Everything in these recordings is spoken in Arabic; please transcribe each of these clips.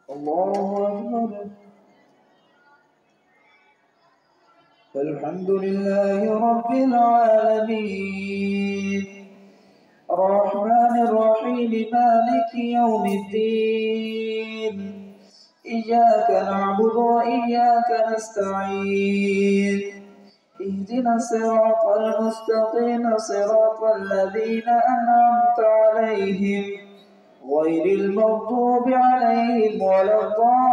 الله أكبر. الحمد لله رب العالمين الرحمن الرحيم مالك يوم الدين إياك نعبد وإياك نستعين اهدنا الصراط المستقيم صراط الذين أنعمت عليهم غير المغضوب عليهم ولا الضالين.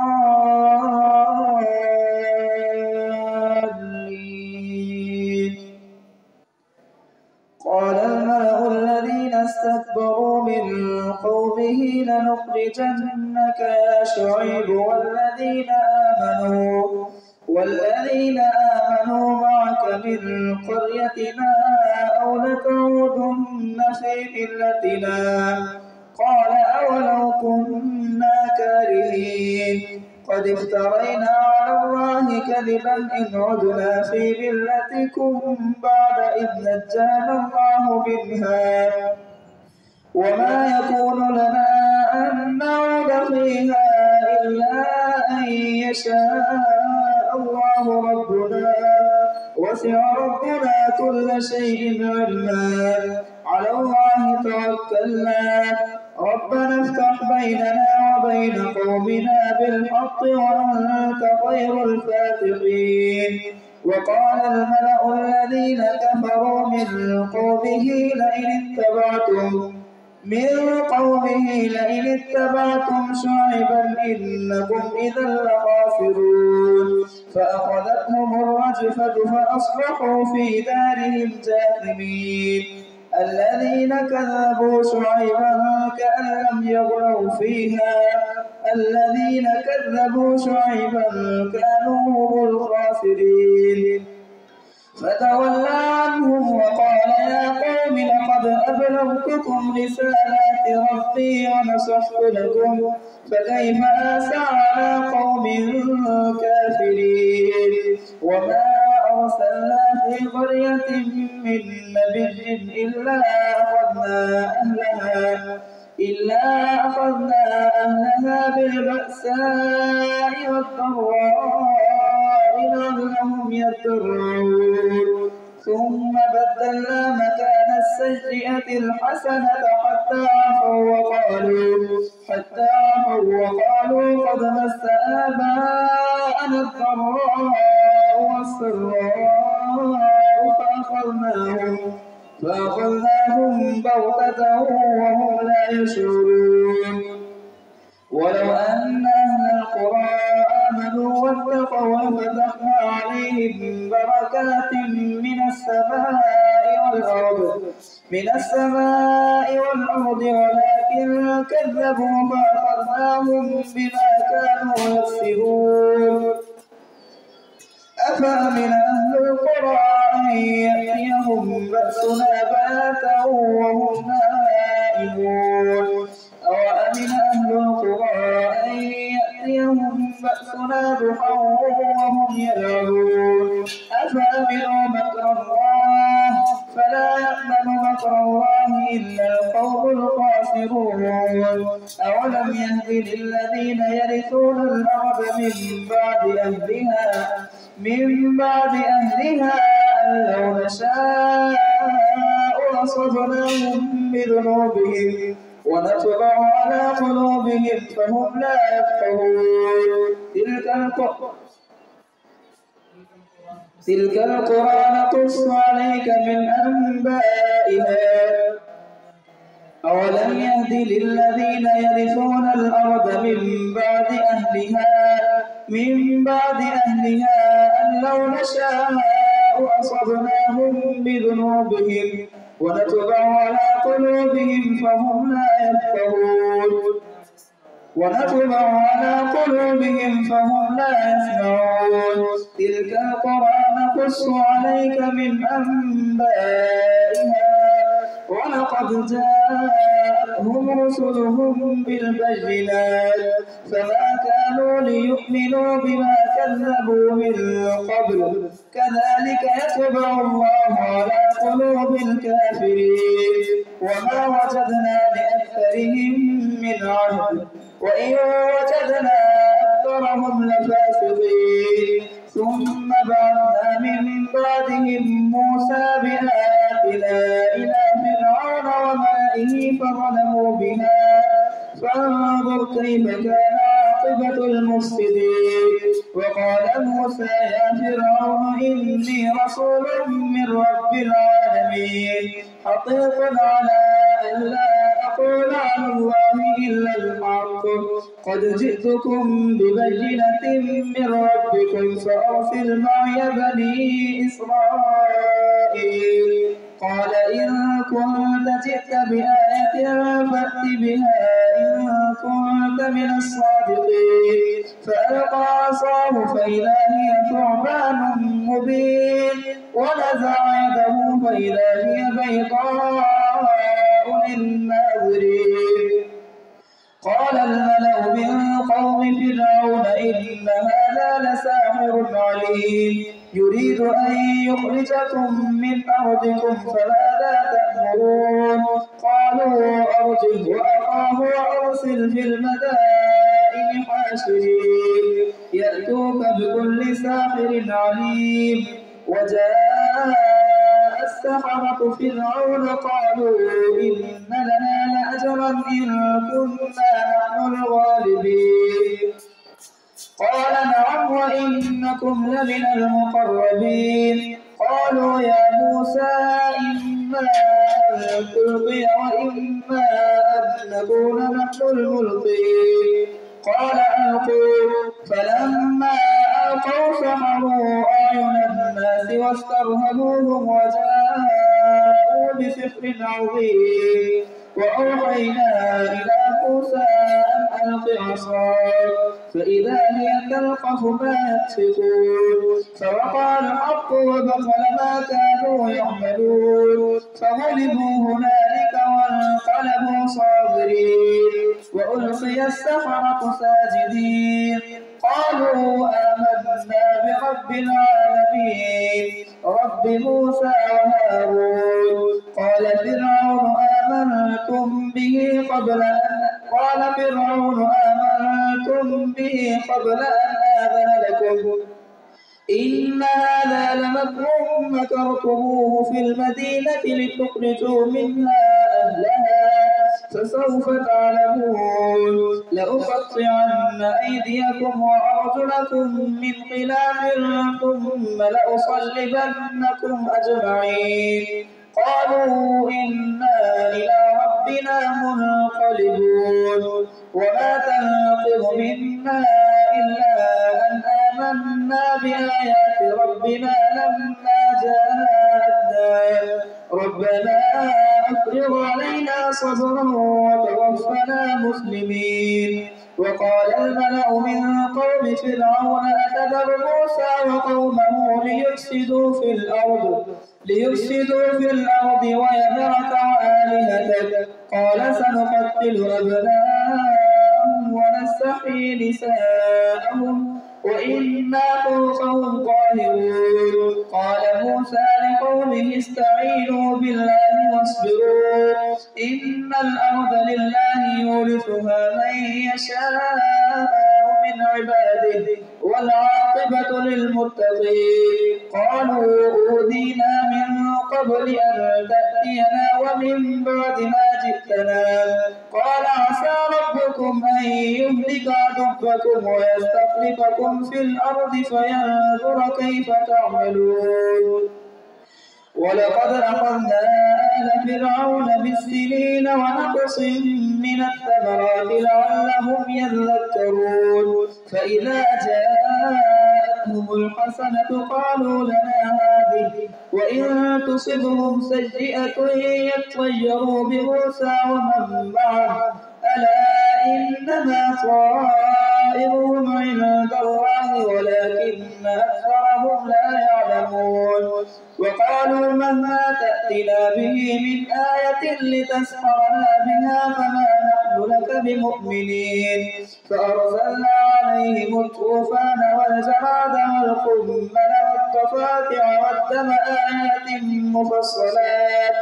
قال الملأ الذين استكبروا من قومه لنخرجنك يا شعيب والذين آمنوا معك من قريتنا أو لتعودن في ملتنا. قال أولو كنا كارهين قد افترينا على الله كذبا إن عدنا في ملتكم بعد إذ نجانا الله منها وما يكون لنا أن نعود فيها إلا أن يشاء الله ربنا وسع ربنا كل شيء علما على الله توكلنا ربنا افتح بيننا وبين قومنا بالحق وأنت خير الفاتحين. وقال الملأ الذين كفروا من قومه لئن اتبعتم شعيبا إنكم إذا لخاسرون. فأخذتهم الرجفة فأصبحوا في دارهم جاثمين. الذين كذبوا شعيبا كأن لم يغنوا فيها الذين كذبوا شعيبا كانوا هم الخاسرين. فتولى عنهم وقال يا قوم لقد أبلغتكم رسالات ربي ونصحت لكم فكيف آسى على قوم كافرين. وما أرسلنا في قرية من نبي إلا أخذنا أهلها بالبأساء والضراء لعلهم يضرعون. ثم بدلنا مكان السيئة الحسنة حتى عفوا وقالوا قد مس آباءنا الضراء والسراء فأخذناهم بغتة وهم لا يشعرون. ولو أن أهل القرى آمنوا واتقوا لفتحنا عليهم بركات من السماء والأرض ولكن كذبوا فأخذناهم بما كانوا يكسبون. أفأمن أهل القرى أن يأتيهم بأسنا بياتا وهم نائمون أوأمن أهل القرى أن يأتيهم بأسنا ضحى وهم يلعبون. أفأمنوا مكر الله فلا يأمن مكر الله إلا القوم الخاسرون. أولم يهد للذين يرثون الأرض من بعد أهلها أن لو نشاء أصبناهم بذنوبهم ونطبع على قلوبهم فهم لا يفقهون. تلك القرى نقص عليك من أنبائها أولم يهد للذين يرثون الأرض من بعد أهلها أن لو نشاء أصبناهم بذنوبهم ونطبع على قلوبهم فهم لا يفقهون. تلك القرى نقص عليك من أنبائها ولقد جاءتهم رسلهم بالبينات فما كانوا ليؤمنوا بما كذبوا من قبل كذلك يطبع الله على قلوب الكافرين. وما وجدنا لأكثرهم من عهد وإن وجدنا ظلموا بها فانظر كيف كان عاقبة المفسدين. وقال موسى يا فرعون إني رسول من رب العالمين حقيق على أن لا أقول على الله إلا الحق قد جئتكم ببينة من ربكم فأرسل معي بني إسرائيل. قال إن كنت جئت بآية فأت بها إن كنت من الصادقين. فألقى عصاه فإذا هي ثعبان مبين ونزع يده فإذا هي بيضاء للناظرين. قال الملأ من قوم فرعون إن هذا لساحر عليم يريد أن يخرجكم من أرضكم فماذا تأمرون. قالوا أرجه وأخاه وأرسل في المدائن حاشرين يأتوك بكل ساحر عليم. وجاء السحرة فرعون قالوا إن لنا لأجرا إن كنا نحن الغالبين. قال نعم وإنكم لمن المقربين. قالوا يا موسى إما أن تلقي وإما أن نكون نحن الملقين. قال ألقوا فلما ألقوا سحروا أعين الناس واسترهبوهم وجاءوا بسحر عظيم. وأوحينا إلى موسى أن ألق عصاك فإذا هي تلقف ما يأفكون. فوقع الحق وبطل ما كانوا يعملون فغلبوا هنالك وانقلبوا صاغرين. وألقي السحرة ساجدين قالوا آمنا برب العالمين رب موسى وهارون. قال فرعون آمنتم به قبل أن آذن لكم إن هذا لمكر مكرتموه في المدينة لتخرجوا منها أهلها فسوف تعلمون. لأقطعن أيديكم وأرجلكم من خلاف ثم لأصلبنكم أجمعين. قالوا إنا إلى ربنا منقلبون. وما تنقم منا إلا أن آمنا بآيات ربنا لما جاءتنا ربنا أفرغ علينا صبرا وتوفنا مسلمين. وقال الملأ من قوم فرعون أتذر موسى وقومه ليفسدوا في الأرض ويذرك وآلهتك قال سنقتل أبناءهم ونستحيي نساءهم وإنا فوقهم قاهرون. قال موسى لقومه استعينوا بالله واصبروا إن الأرض لله يورثها من يشاء من عباده والعاقبة للمتقين. قالوا أوذينا من قبل أن تأتينا ومن بعد ما جئتنا. قال عسى ربكم أن يهلك عدوكم ويستخلفكم في الأرض فينظر كيف تعملون. ولقد أخذنا آل فرعون بالسنين ونقص من الثمرات لعلهم يذكرون. فإذا جاءتهم الحسنة قالوا لنا هذه وإن تصبهم سيئة يطيروا بموسى ومن معه ألا إنما طائرهم عند الله ولكن أكثرهم لا يعلمون. وقالوا مهما تأتنا به من آية لتسحرنا بها فما نحن لك بمؤمنين. فأرسلنا عليهم الطوفان والجراد والقمل والضفادع والدم آيات مفصلات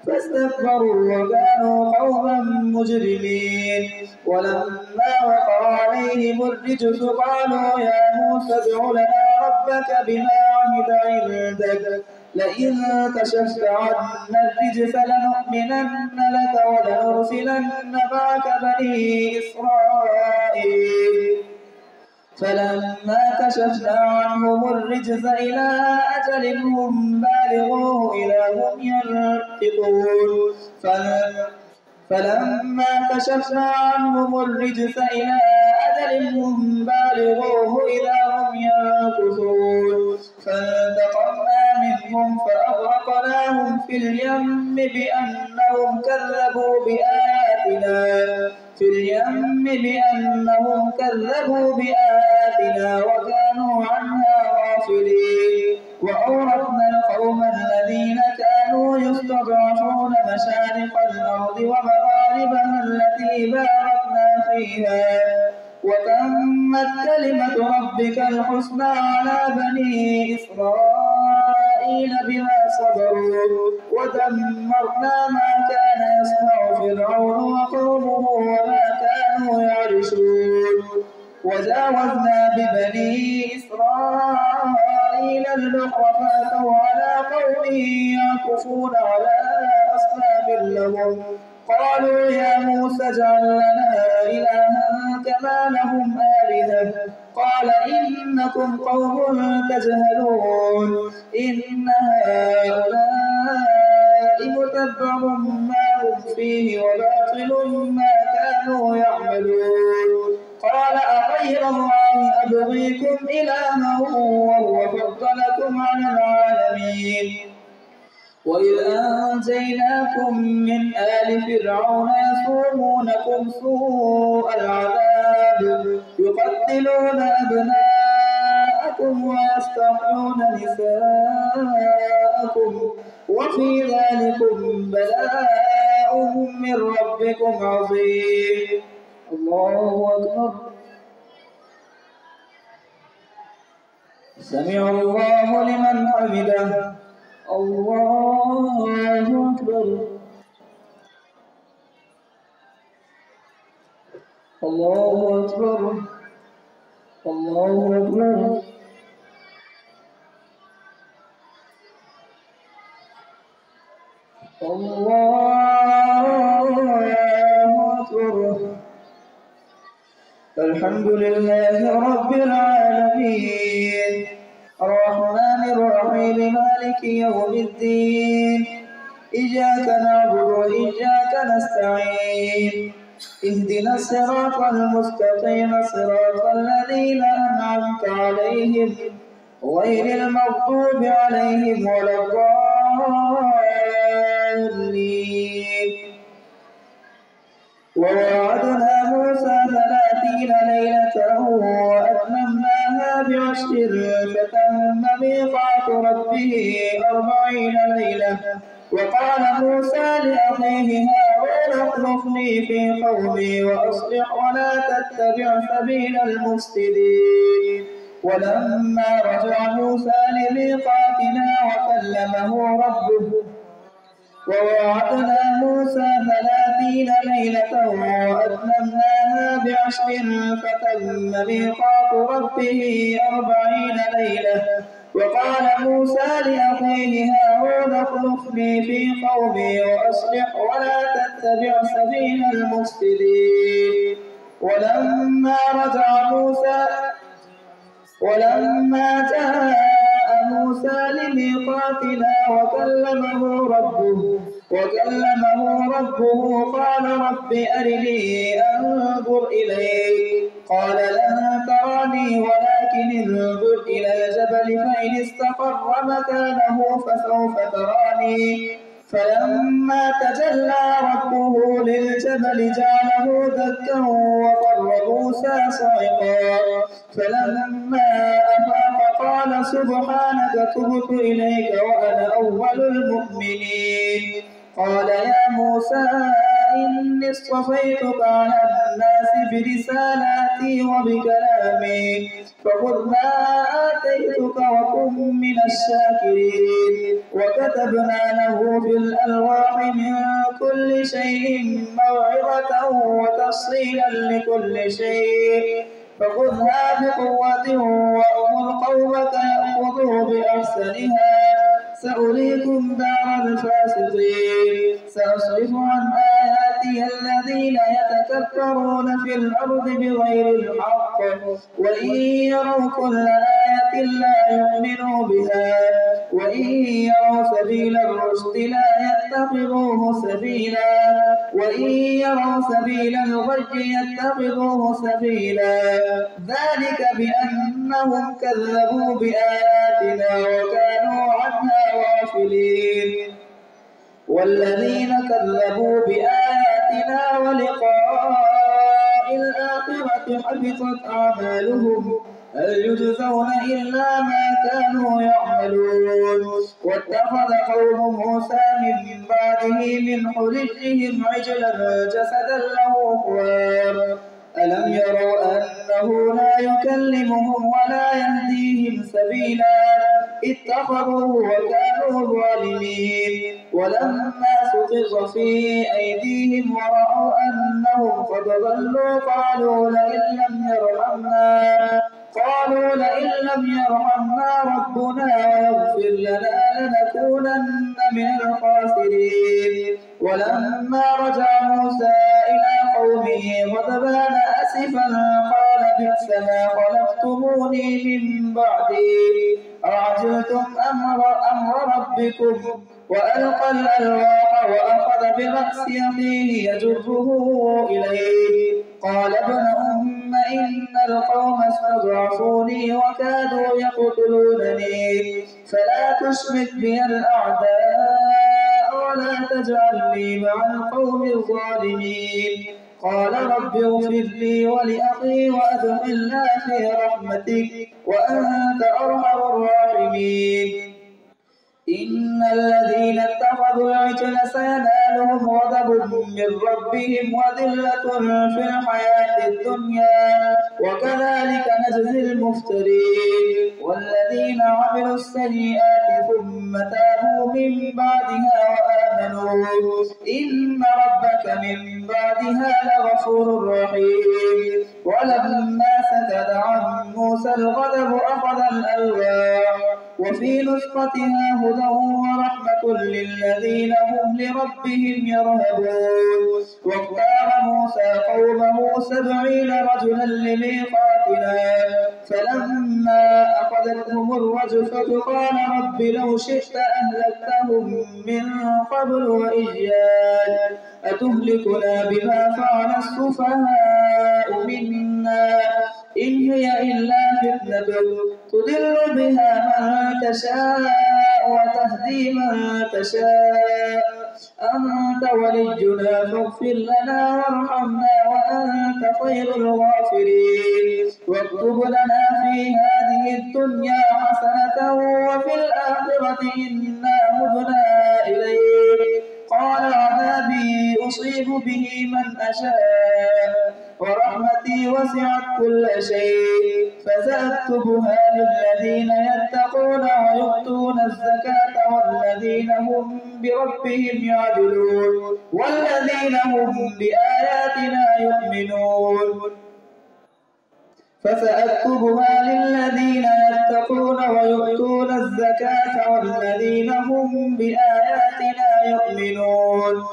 فاستكبروا وكانوا قوما مجرمين. ولما وقع عليهم الرجس قالوا يا موسى ادع لنا ربك بما عهد عندك لئن كشفت عنا الرجس لنؤمنن لك ولنرسلن معك بني إسرائيل فلما كشفنا عنهم الرجز إلى أجل هم بالغوه إذا هم ينطقون فلما كشفنا عنهم الرجس إلى أجل هم بالغوه إذا هم ينكثون فانتقمنا منهم فأغرقناهم في اليم بأنهم كذبوا بآياتنا وكانوا عنها غافلين وأورثنا القوم الذين كانوا يستضعفون مشارق الأرض ومغاربها التي باركنا فيها وتمت كلمة ربك الحسنى على بني إسرائيل بما صبروا ودمرنا ما كان يصنع فرعون وقومه وما كانوا يعرشون وجاوزنا ببني إسرائيل البحر فأتوا على قوم يعكفون على أصنام لهم قالوا يا موسى اجعل لنا إلها كما لهم آلهة قال إنكم قوم تجهلون إن هؤلاء متبر ما هم فيه وباطل ما كانوا يعملون قال أغير الله أبغيكم إلها وهو فضلكم على العالمين وإذ أنجيناكم من آل فرعون يسومونكم سوء العذاب يقتلون أبناءكم ويستحيون نساءكم وفي ذلكم بلاء من ربكم عظيم الله أكبر سمع الله لمن حمده الله أكبر الله أكبر الله أكبر الله أكبر الحمد لله رب العالمين الرحمن الرحيم مالك يوم الدين إياك نعبد وإياك نستعين اهدنا الصراط المستقيم صراط الذين أنعمت عليهم غير المغضوب عليهم ولا الضالين ووعدنا موسى 30 ليلة وأتممناها بعشر فتم ميقات ربه 40 ليلة وقال موسى لأخيه هارون اخلفني في قومي وأصلح ولا تتبع سبيل المفسدين ولما رجع موسى لميقاتنا وكلمه ربه ووعدنا موسى 30 ليلة وأتممناها بعشر فتم ميقات ربه 40 ليلة وقال موسى لأخيه هارون اخلفني في قومي وأصلح ولا تتبع سبيل المفسدين ولما جاء موسى لميقاتنا وكلمه ربه قال رب أرني أنظر إليك قال لن تراني ولكن انظر إلى الجبل فإن استقر مكانه فسوف تراني فلما تجلى ربه للجبل جعله دكا وخر موسى صعقا فلما أفاق قال سبحانك تبت إليك وأنا أول المؤمنين قال يا موسى إني اصطفيتك على الناس برسالاتي وبكلامي فخذ ما آتيتك وكن من الشاكرين وكتبنا له في الألواح من كل شيء موعظة وتفصيلا لكل شيء فخذها بقوة وأمر قومك يأخذوا بأحسنها سأريكم دار الفاسقين سأصرف عن آياتي الذين يتكبرون في الأرض بغير الحق وإن يروا كل آية لا يؤمنوا بها وإن يروا سبيل الرشد لا يتخذوه سبيلا وإن يروا سبيل الغي يتخذوه سبيلا ذلك بأنهم كذبوا بآياتنا وكانوا عنها غافلين والذين كذبوا بآياتنا ولقاء الآخرة حبطت أعمالهم هل يجزون إلا ما كانوا يعملون واتخذ قوم موسى من بعده من حليهم عجلا جسدا له خوار ألم يروا أنه لا يكلمهم ولا يهديهم سبيلا اتخذوه وكانوا ظالمين ولما سقط في أيديهم ورأوا أنهم قد ضلوا قالوا لئن لم يرحمنا ربنا ويغفر لنا لنكونن من الخاسرين ولما رجع موسى إلى قومه غضبان آسفا قال بئس ما خلفتموني من بعدي أعجلتم أمر ربكم وألقى الألواح وأخذ برأس أخيه يجره إليه قال ابن أم إن القوم استضعفوني وكادوا يقتلونني فلا تشمت بي الأعداء ولا تجعلني مع القوم الظالمين قال رب اغفر لي ولأخي وأدخلنا في رحمتك وأنت أرحم الراحمين إن الذين اتخذوا العجل سينالهم غضب من ربهم وذلة في الحياة الدنيا وكذلك نجزي المفترين والذين عملوا السيئات ثم تابوا من بعدها وآمنوا إن ربك من بعدها لغفور رحيم ولما سكت عن موسى الغضب أخذ الألواح وفي نسختها هدى ورحمة للذين هم لربهم يرهبون واختار موسى قومه 70 رجلا لميقاتنا فلما أخذتهم الرجفة قال رب لو شئت أهلكتهم من قبل وإياي أتهلكنا بما فعل السفهاء منا إن هي إلا فتنة تضل بها من تشاء وتهدي من تشاء أنت ولينا فاغفر لنا وارحمنا وأنت خير الغافرين واكتب لنا في هذه الدنيا حسنة وفي الآخرة إنا هدنا إليك قال عذابي أصيب به من أشاء ورحمتي وسعت كل شيء فسأكتبها للذين يتقون ويؤتون الزكاة والذين هم بربهم يعدلون والذين هم بآياتنا يؤمنون فسأكتبها للذين يتقون ويؤتون الزكاة والذين هم بآياتنا يؤمنون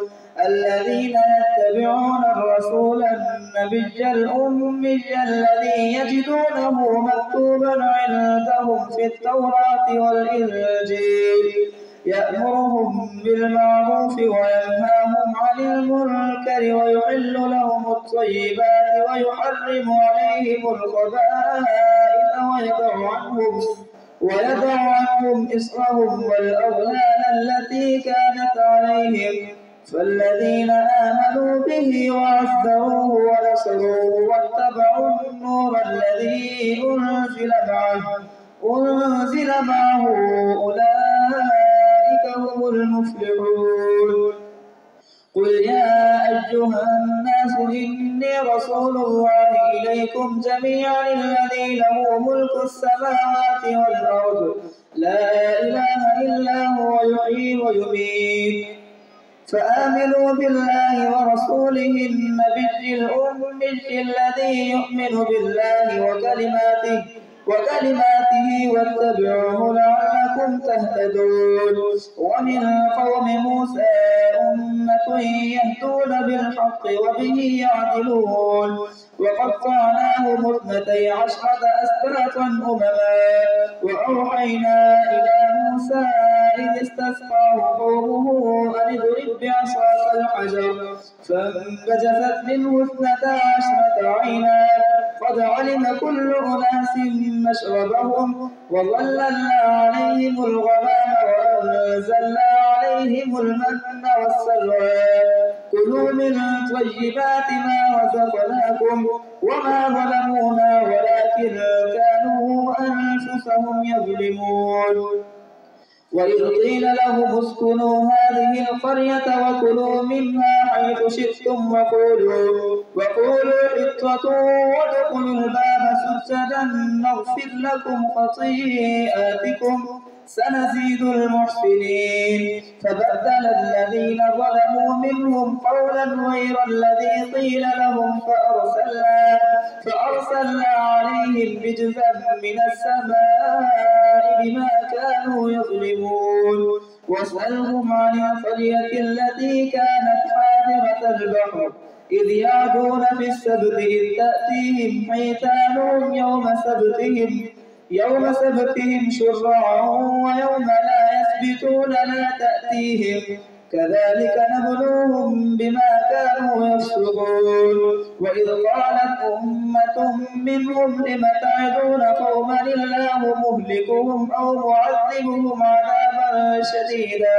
الذين يتبعون الرسول النبي الأمي الذي يجدونه مكتوبا عندهم في التوراة والإنجيل يأمرهم بالمعروف وينهاهم عن المنكر ويحل لهم الطيبات ويحرم عليهم الخبائث ويضع عنهم إصرهم والأغلال التي كانت عليهم فالذين آمنوا به وعزروه ونصروه واتبعوا النور الذي أنزل معه أولئك هم المفلحون قل يا أيها الناس إني رسول الله إليكم جميعا الذي له ملك السماوات والأرض لا إله إلا هو يحيي ويميت فآمنوا بالله ورسوله النبي الأمي الذي يؤمن بالله وكلماته وكلماته واتبعوه لعلكم تهتدون. ومن قوم موسى أمة يهدون بالحق وبه يعدلون. وقطعناهم 12 أسباطا أمما. وأوحينا إلى موسى إذ استسقاه قومه أن اضرب بعصاك الحجر فانبجست منه 12 عينا قد علم كل أناس مشربهم وظللنا عليهم الغمام وأنزلنا عليهم المن والسلوى كلوا من طيبات ما رزقناكم وما ظلمونا ولكن كانوا أنفسهم يظلمون. وإذ قيل لهم اسكنوا هذه القرية وكلوا منها حيث شئتم وقولوا حطة وادخلوا الباب سجدا نغفر لكم خطيئاتكم سنزيد المحسنين. فبدل الذين ظلموا منهم قولا غير الذي قيل لهم فأرسلنا عليهم رجزا من السماء بما كانوا يظلمون. واسألهم عن القرية التي كانت حاضرة البحر إذ يعدون في السبت إذ تأتيهم حيتانهم يوم سبتهم شرعا ويوم لا يسبتون لا تأتيهم كذلك نبلوهم بما كانوا يفسقون. وإذ قالت أمة منهم لم تعدون قوما الله مهلكهم أو معذبهم عذابا شديدا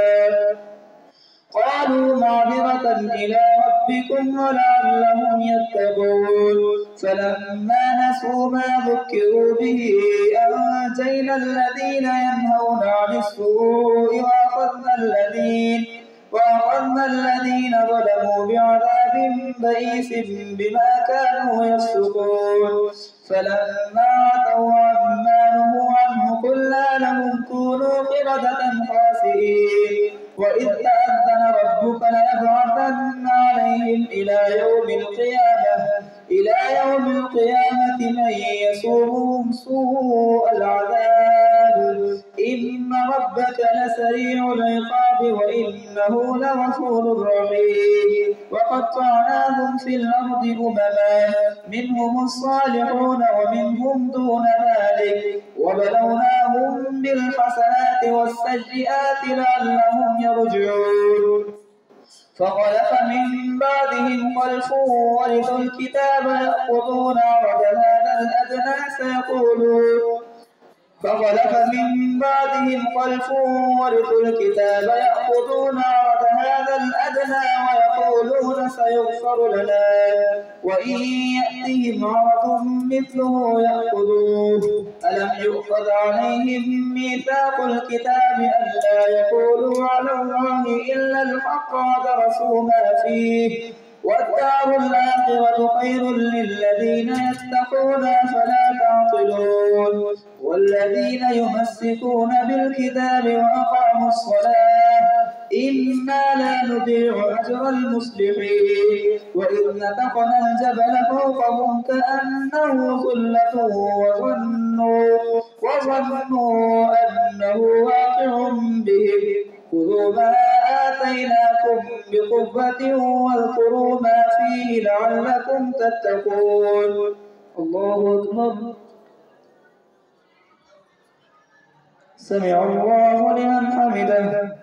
قالوا معذرة إلى ربكم ولعلهم يتقون. فلما نسوا ما ذكروا به أنجينا الذين ينهون عن السوء وأخذنا الذين ظلموا بعذاب بئيس بما كانوا يفسقون. فلما عتوا عما نهوا عنه قلنا لهم كونوا قردة خاسئين. وإذ تأذن ربك ليبعثن عليهم إلى يوم القيامة من يسومهم سوء العذاب إن ربك لسريع العقاب وإنه لغفور رحيم. وقطعناهم في الأرض أمما منهم الصالحون ومنهم دون ذلك وبلوناهم بالحسنات والسيئات لعلهم يرجعون. فخلف من بعدهم خلف ورثوا الكتاب يأخذون عرض هذا الأدنى ويقولون سيغفر لنا وإن يأتهم عرض مثله يأخذوه. ألم يؤخذ عليهم ميثاق الكتاب ألا يقولوا على الله إلا الحق ودرسوا ما فيه والدار الآخرة خير للذين يتقون أفلا تعقلون. والذين يمسكون بالكتاب وأقاموا الصلاة إنا لا نضيع أجر المصلحين. وإذ نتقنا الجبل فوقهم كأنه ظلة وظنوا أنه واقع بهم خذوا ما آتيناكم بقوة واذكروا ما فيه لعلكم تتقون. الله أكبر. سمع الله لمن حمده.